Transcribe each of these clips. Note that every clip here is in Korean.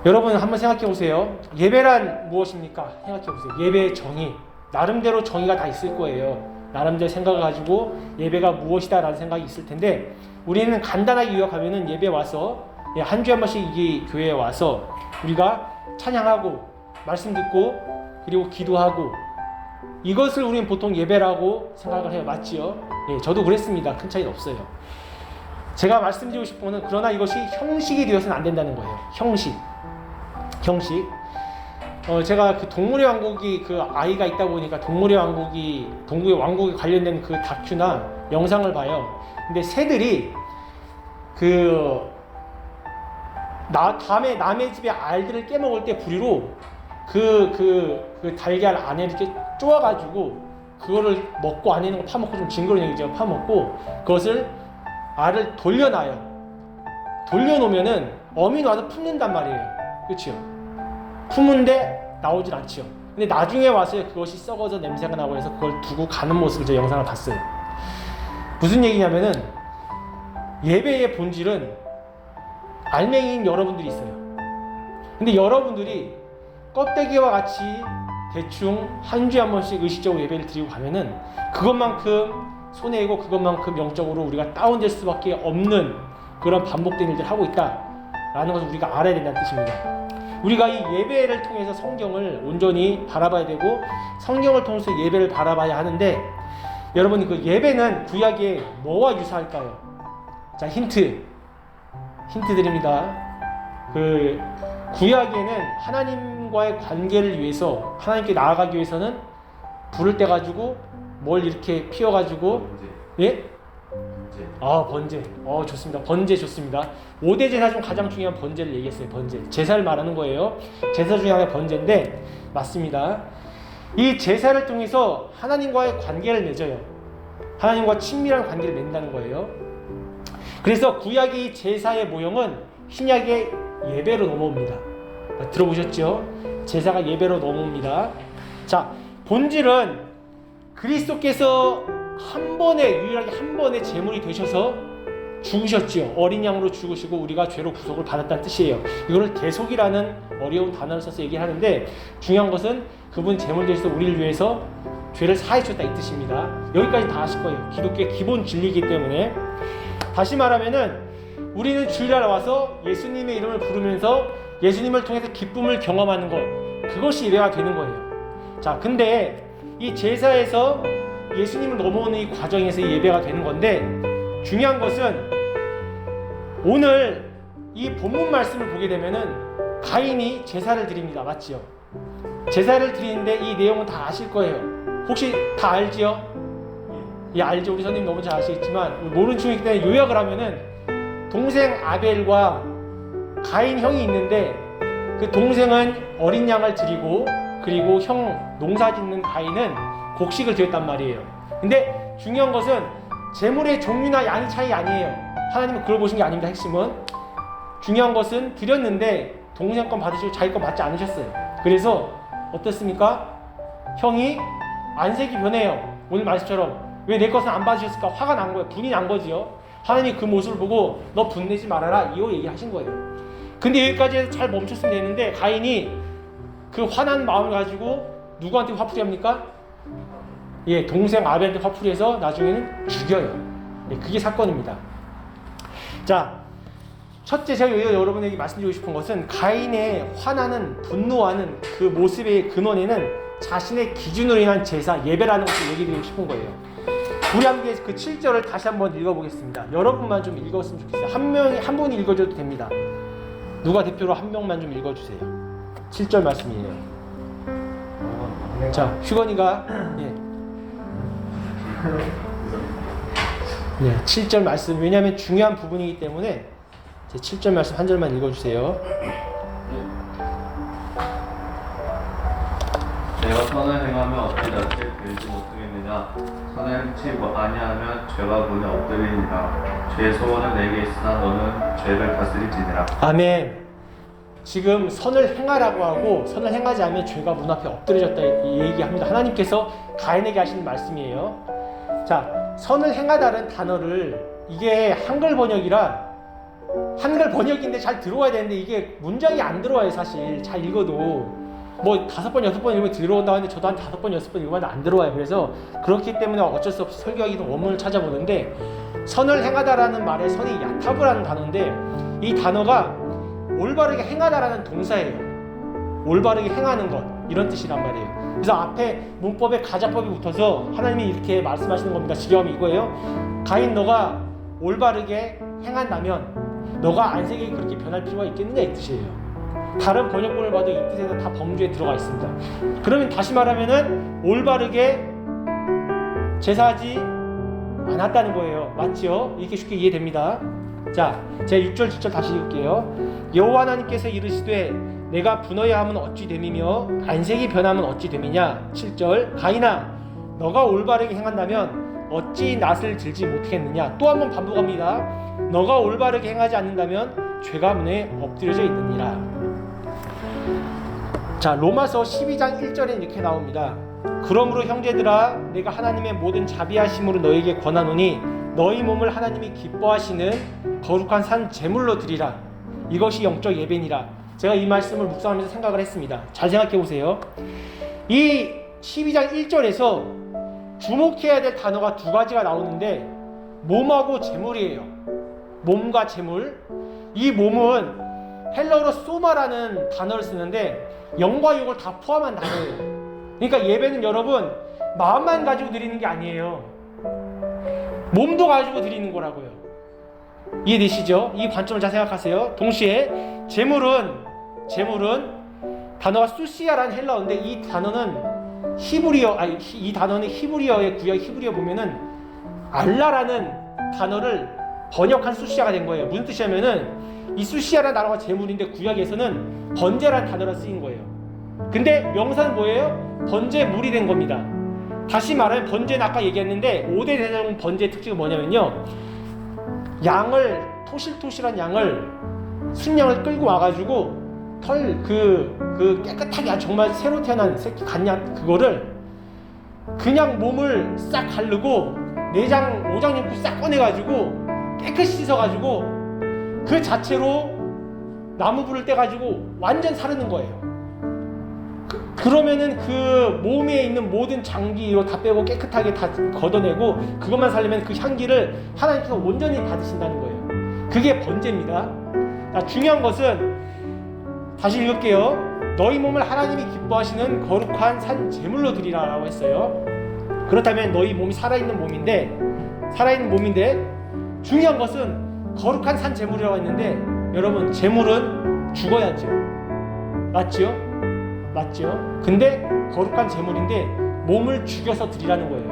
여러분 한번 생각해 보세요. 예배란 무엇입니까? 생각해 보세요. 예배의 정의. 나름대로 정의가 다 있을 거예요. 나름대로 생각을 가지고 예배가 무엇이다 라는 생각이 있을 텐데, 우리는 간단하게 요약하면은 예배 와서 한 주에 한 번씩 이 교회에 와서 우리가 찬양하고 말씀 듣고 그리고 기도하고, 이것을 우리는 보통 예배라고 생각을 해요. 맞지요? 예, 저도 그랬습니다. 큰 차이는 없어요. 제가 말씀드리고 싶은 것은, 그러나 이것이 형식이 되어서는 안 된다는 거예요. 형식. 제가 그 동물의 왕국이 그 아이가 있다 보니까 동물의 왕국에 관련된 그 다큐나 영상을 봐요. 근데 새들이 다음에 남의 집의 알들을 깨먹을 때 부리로 그 달걀 안에 이렇게 쪼아가지고 그거를 먹고, 안에 있는 거 파먹고, 좀 징그러운 얘기죠. 파먹고 그것을 알을 돌려놔요. 돌려놓으면은 어미 와서 품는단 말이에요. 그렇죠? 품은데 나오질 않죠. 근데 나중에 와서 그것이 썩어서 냄새가 나고 해서 그걸 두고 가는 모습을 제가 영상을 봤어요. 무슨 얘기냐면은, 예배의 본질은 알맹이인 여러분들이 있어요. 근데 여러분들이 껍데기와 같이 대충 한 주에 한 번씩 의식적으로 예배를 드리고 가면은 그것만큼 손해이고 그것만큼 영적으로 우리가 다운될 수밖에 없는 그런 반복된 일들을 하고 있다라는 것을 우리가 알아야 된다는 뜻입니다. 우리가 이 예배를 통해서 성경을 온전히 바라봐야 되고, 성경을 통해서 예배를 바라봐야 하는데, 여러분 그 예배는 구약에 뭐와 유사할까요? 자, 힌트 드립니다. 그 구약에는 하나님과의 관계를 위해서, 하나님께 나아가기 위해서는 불을 떼 가지고 뭘 이렇게 피워 가지고, 예? 번제. 좋습니다. 번제 좋습니다. 5대 제사 중 가장 중요한 번제를 얘기했어요. 번제. 제사를 말하는 거예요. 제사 중에 하나가 번제인데, 맞습니다. 이 제사를 통해서 하나님과의 관계를 맺어요. 하나님과 친밀한 관계를 맺는다는 거예요. 그래서 구약의 제사의 모형은 신약의 예배로 넘어옵니다. 들어보셨죠? 제사가 예배로 넘어옵니다. 자, 본질은 그리스도께서 유일하게 한 번에 제물이 되셔서 죽으셨지요. 어린 양으로 죽으시고 우리가 죄로 구속을 받았다는 뜻이에요. 이거를 대속이라는 어려운 단어를 써서 얘기하는데, 중요한 것은 그분 제물 되셔서 우리를 위해서 죄를 사해 주셨다 이 뜻입니다. 여기까지 다 아실 거예요. 기독교의 기본 진리이기 때문에. 다시 말하면은, 우리는 주일날 와서 예수님의 이름을 부르면서 예수님을 통해서 기쁨을 경험하는 것, 그것이 예배가 되는 거예요. 자, 근데 이 제사에서 예수님을 넘어오는 이 과정에서 예배가 되는 건데, 중요한 것은 오늘 이 본문 말씀을 보게 되면은 가인이 제사를 드립니다. 맞지요? 제사를 드리는데 이 내용은 다 아실 거예요. 혹시 다 알지요? 예, 알죠. 우리 선생님 너무 잘 아시겠지만, 모르는 친구이기 때문에 요약을 하면은, 동생 아벨과 가인 형이 있는데, 그 동생은 어린 양을 드리고, 그리고 형 농사 짓는 가인은 곡식을 드렸단 말이에요. 근데 중요한 것은 제물의 종류나 양이 차이 아니에요. 하나님은 그걸 보신 게 아닙니다. 핵심은, 중요한 것은 드렸는데 동생 건 받으시고 자기 건 받지 않으셨어요. 그래서 어떻습니까? 형이 안색이 변해요. 오늘 말씀처럼 왜 내 것은 안 받으셨을까? 화가 난 거예요. 분이 난 거지요. 하나님이 그 모습을 보고 너 분내지 말아라, 이거 얘기하신 거예요. 근데 여기까지 해서 잘 멈췄으면 되는데, 가인이 그 화난 마음을 가지고 누구한테 화풀이 합니까? 예, 동생 아벨한테 화풀이해서 나중에는 죽여요. 예, 그게 사건입니다. 자, 첫째, 제가 여러분에게 말씀드리고 싶은 것은, 가인의 화나는, 분노하는 그 모습의 근원에는 자신의 기준으로 인한 제사, 예배라는 것을 얘기드리고 싶은 거예요. 우리 함께 그 7절을 다시 한번 읽어보겠습니다. 여러분만 좀 읽었으면 좋겠어요. 한 분이 읽어줘도 됩니다. 누가 대표로 한 명만 좀 읽어주세요. 7절 말씀이에요. 자, 휴건이가, 네, 7절 말씀. 왜냐하면 중요한 부분이기 때문에 제 7절 말씀 한 절만 읽어주세요. 내가 선을 행하면 어찌 자칫 되지 못하겠느냐? 선을 행치 아니하면 죄가 문에 엎드리니라. 죄의 소원은 내게 있으나 너는 죄를 다스릴지니라. 아멘. 지금 선을 행하라고 하고, 선을 행하지 않으면 죄가 문 앞에 엎드려졌다 얘기합니다. 하나님께서 가인에게 하시는 말씀이에요. 자, 선을 행하다는 단어를, 이게 한글 번역이라 한글 번역인데 잘 들어와야 되는데 이게 문장이 안 들어와요. 사실 잘 읽어도 뭐 5번 6번 읽으면 들어온다고 하는데 저도 한 5번 6번 읽으면 안 들어와요. 그래서 그렇기 때문에 어쩔 수 없이 설교하기도 원문을 찾아보는데, 선을 행하다라는 말에 선이 야타브라는 단어인데, 이 단어가 올바르게 행하다라는 동사예요. 올바르게 행하는 것, 이런 뜻이란 말이에요. 그래서 앞에 문법에 가자법이 붙어서 하나님이 이렇게 말씀하시는 겁니다. 지경이 이거예요. 가인, 너가 올바르게 행한다면 너가 안색이 그렇게 변할 필요가 있겠느냐, 이 뜻이에요. 다른 번역본을 봐도 이 뜻에서 다 범주에 들어가 있습니다. 그러면 다시 말하면은 올바르게 제사하지 않았다는 거예요. 맞죠? 이렇게 쉽게 이해됩니다. 자, 제가 6절 7절 다시 읽을게요. 여호와 하나님께서 이르시되 내가 분어야 함은 어찌 됨이며 안색이 변함은 어찌 됨이냐. 7절 가인아 너가 올바르게 행한다면 어찌 낯을 들지 못하겠느냐. 또 한 번 반복합니다. 너가 올바르게 행하지 않는다면 죄가 문에 엎드려져 있느니라. 자, 로마서 12장 1절에 이렇게 나옵니다. 그러므로 형제들아 내가 하나님의 모든 자비하심으로 너에게 권하노니 너희 몸을 하나님이 기뻐하시는 거룩한 산 제물로 드리라. 이것이 영적 예배니라. 제가 이 말씀을 묵상하면서 생각을 했습니다. 잘 생각해 보세요. 이 12장 1절에서 주목해야 될 단어가 두 가지가 나오는데 몸하고 제물이에요. 몸과 제물. 이 몸은 헬라어로 소마라는 단어를 쓰는데 영과 육을 다 포함한 단어예요. 그러니까 예배는 여러분 마음만 가지고 드리는 게 아니에요. 몸도 가지고 드리는 거라고요. 이해되시죠? 이 관점을 잘 생각하세요. 동시에 제물은 단어가 수시아라는 헬라어인데 이 단어는 히브리어의 구약 히브리어 보면은 알라라는 단어를 번역한 수시아가 된 거예요. 무슨 뜻이냐면은 이 수시아라는 단어가 제물인데 구약에서는 번제라는 단어로 쓰인 거예요. 근데 명사는 뭐예요? 번제물이 된 겁니다. 다시 말하면 번제는 아까 얘기했는데 5대 대장 번제의 특징은 뭐냐면요, 양을 토실토실한 양을 순양을 끌고 와가지고 깨끗하게 정말 새로 태어난 새끼 갓양 그거를 그냥 몸을 싹 가르고 내장 오장육부 싹 꺼내가지고 깨끗이 씻어가지고 그 자체로 나무불을 떼가지고 완전 사르는 거예요. 그러면은 그 몸에 있는 모든 장기로 다 빼고 깨끗하게 다 걷어내고 그것만 살리면 그 향기를 하나님께서 온전히 받으신다는 거예요. 그게 번제입니다. 중요한 것은 다시 읽을게요. 너희 몸을 하나님이 기뻐하시는 거룩한 산 제물로 드리라라고 했어요. 그렇다면 너희 몸이 살아있는 몸인데 중요한 것은 거룩한 산 제물이라고 했는데 여러분 제물은 죽어야죠. 맞죠? 근데 거룩한 제물인데 몸을 죽여서 드리라는 거예요.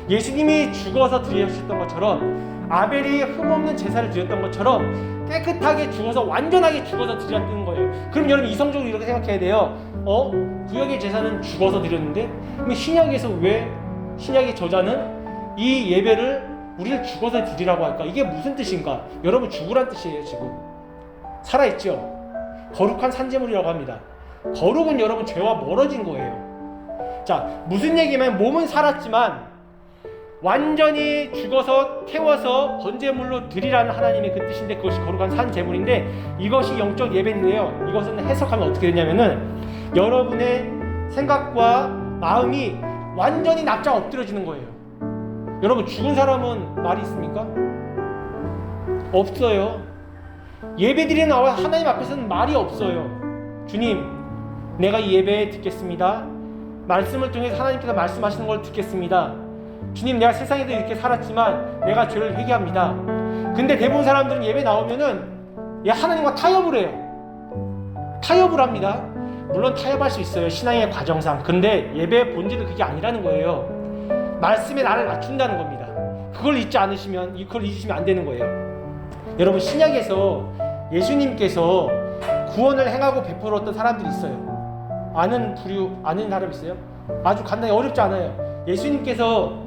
예수님이 죽어서 드리셨던 것처럼 아벨이 흠없는 제사를 드렸던 것처럼 깨끗하게 죽어서 완전하게 죽어서 드렸던 거예요. 그럼 여러분 이성적으로 이렇게 생각해야 돼요. 구약의 제사는 죽어서 드렸는데 그럼 신약의 저자는 이 예배를 우리를 죽어서 드리라고 할까? 이게 무슨 뜻인가? 여러분 죽으란 뜻이에요. 지금 살아있죠? 거룩한 산제물이라고 합니다. 거룩은 여러분 죄와 멀어진 거예요. 자, 무슨 얘기냐면 몸은 살았지만 완전히 죽어서 태워서 번제물로 드리라는 하나님의 그 뜻인데 그것이 거룩한 산제물인데 이것이 영적 예배인데요. 이것은 해석하면 어떻게 되냐면은 여러분의 생각과 마음이 완전히 납작 엎드려지는 거예요. 여러분 죽은 사람은 말이 있습니까? 없어요. 예배드리는 나와 하나님 앞에서는 말이 없어요. 주님, 내가 이 예배 듣겠습니다. 말씀을 통해서 하나님께서 말씀하시는 걸 듣겠습니다. 주님, 내가 세상에서 이렇게 살았지만 내가 죄를 회개합니다. 근데 대부분 사람들은 예배 나오면은 하나님과 타협을 해요. 타협을 합니다. 물론 타협할 수 있어요. 신앙의 과정상. 근데 예배의 본질은 그게 아니라는 거예요. 말씀에 나를 낮춘다는 겁니다. 그걸 잊으시면 안 되는 거예요. 여러분 신약에서 예수님께서 구원을 행하고 베풀었던 사람들이 있어요. 아는 사람 있어요? 아주 간단히 어렵지 않아요. 예수님께서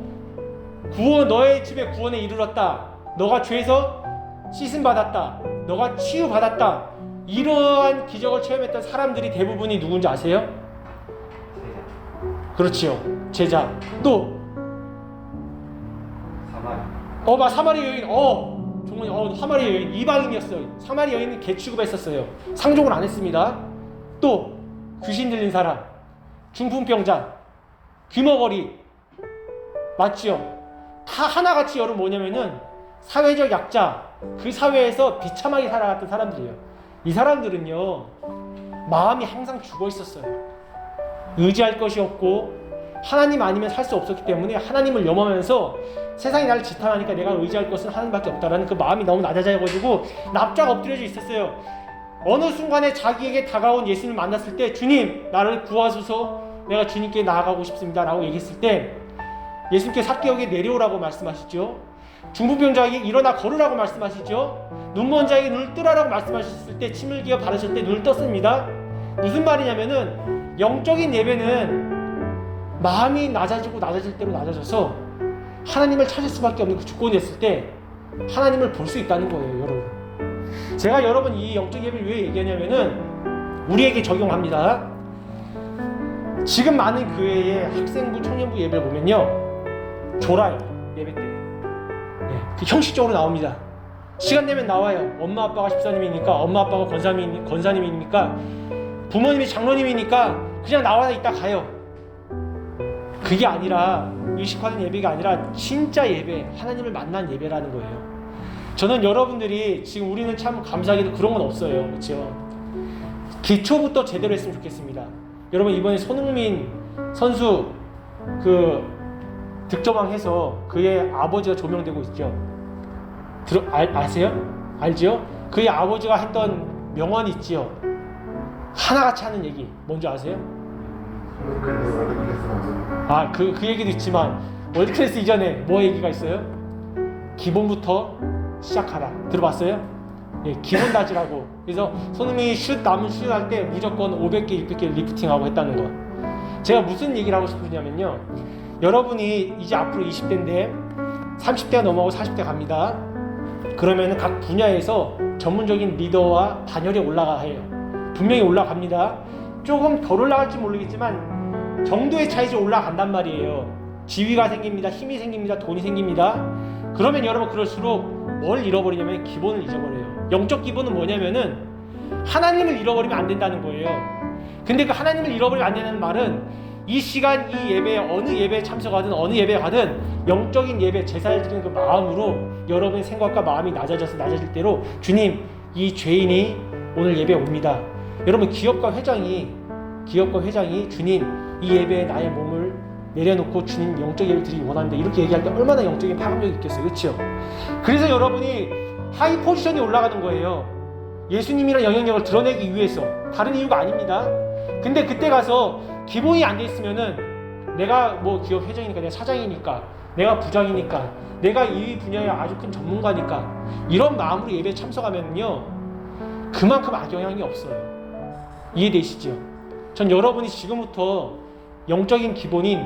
너의 집에 구원에 이르렀다. 너가 죄에서 씻음 받았다. 너가 치유 받았다. 이러한 기적을 체험했던 사람들이 대부분이 누군지 아세요? 그렇지요. 제자. 또 사마리 여인. 부모님 사마리 여인 이방인이었어요. 사마리 여인은 개 취급했었어요. 상종을 안 했습니다. 또 귀신 들린 사람, 중풍병자, 귀머거리 맞지요? 다 하나같이 여러분 뭐냐면은 사회적 약자, 그 사회에서 비참하게 살아갔던 사람들이에요. 이 사람들은요 마음이 항상 죽어 있었어요. 의지할 것이 없고 하나님 아니면 살 수 없었기 때문에 하나님을 염하면서 세상이 나를 지탄하니까 내가 의지할 것은 하나님밖에 없다라는 그 마음이 너무 낮아져가지고 납작 엎드려져 있었어요. 어느 순간에 자기에게 다가온 예수님을 만났을 때 주님 나를 구하소서, 내가 주님께 나아가고 싶습니다 라고 얘기했을 때 예수님께 삭개오에게 내려오라고 말씀하시죠. 중풍병자에게 일어나 걸으라고 말씀하시죠. 눈먼 자에게 눈을 뜨라라고 말씀하셨을 때 침을 기어 바르실 때 눈을 떴습니다. 무슨 말이냐면은 영적인 예배는 마음이 낮아지고 낮아질 대로 낮아져서 하나님을 찾을 수밖에 없는 그 조건이 됐을 때 하나님을 볼 수 있다는 거예요. 여러분, 제가 여러분 이 영적 예배를 왜 얘기하냐면은 우리에게 적용합니다. 지금 많은 교회의 학생부, 청년부 예배를 보면요 졸아요. 예배 때 그 형식적으로 나옵니다. 시간 되면 나와요. 엄마 아빠가 집사님이니까, 엄마 아빠가 권사님이니까, 부모님이 장로님이니까 그냥 나와 있다 가요. 그게 아니라 의식하는 예배가 아니라 진짜 예배, 하나님을 만난 예배라는 거예요. 저는 여러분들이 지금 우리는 참 감사하게도 그런 건 없어요. 그렇죠? 기초부터 제대로 했으면 좋겠습니다. 여러분 이번에 손흥민 선수 그 득점왕 해서 그의 아버지가 조명되고 있죠. 아세요? 알죠? 그의 아버지가 했던 명언이 있지요. 하나같이 하는 얘기 뭔지 아세요? 그 얘기도 있지만 월드클래스 이전에 뭐 얘기가 있어요? 기본부터 시작하라. 들어봤어요? 예, 기본 다지라고. 그래서 손흥민이 남은 슛 할 때 무조건 500개, 600개 리프팅하고 했다는 거. 제가 무슨 얘기를 하고 싶으냐면요, 여러분이 이제 앞으로 20대인데 30대가 넘어가고 40대 갑니다. 그러면은 각 분야에서 전문적인 리더와 반열에 올라가야 해요. 분명히 올라갑니다. 조금 덜 올라갈지 모르겠지만 정도의 차이로 올라간단 말이에요. 지위가 생깁니다. 힘이 생깁니다. 돈이 생깁니다. 그러면 여러분 그럴수록 뭘 잃어버리냐면 기본을 잊어버려요. 영적 기본은 뭐냐면은 하나님을 잃어버리면 안 된다는 거예요. 근데 그 하나님을 잃어버리면 안 된다는 말은 이 시간 이 예배에 어느 예배에 참석하든 어느 예배에 가든 영적인 예배, 제사를 드리는 그 마음으로 여러분의 생각과 마음이 낮아질 대로 주님, 이 죄인이 오늘 예배에 옵니다. 여러분 기업가 회장이 주님, 이 예배에 나의 몸을 내려놓고 주님 영적 예배 드리기 원합니다. 이렇게 얘기할 때 얼마나 영적인 파급력이 있겠어요. 그렇죠? 그래서 여러분이 하이 포지션에 올라가는 거예요. 예수님이란 영향력을 드러내기 위해서. 다른 이유가 아닙니다. 근데 그때 가서 기본이 안 돼 있으면은 내가 뭐 기업 회장이니까, 내가 사장이니까, 내가 부장이니까, 내가 이 분야에 아주 큰 전문가니까 이런 마음으로 예배에 참석하면요 그만큼 악영향이 없어요. 이해되시죠? 전 여러분이 지금부터 영적인 기본인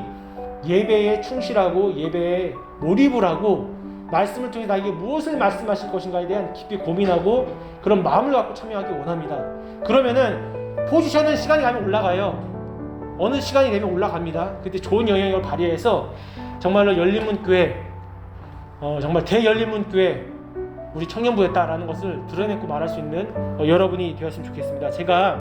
예배에 충실하고 예배에 몰입을 하고 말씀을 통해 나에게 무엇을 말씀하실 것인가에 대한 깊이 고민하고 그런 마음을 갖고 참여하기 원합니다. 그러면은 포지션은 시간이 가면 올라가요. 어느 시간이 되면 올라갑니다. 그때 좋은 영향력을 발휘해서 정말로 열린문교회, 정말 대열린문교회 우리 청년부였다라는 것을 드러내고 말할 수 있는 여러분이 되었으면 좋겠습니다. 제가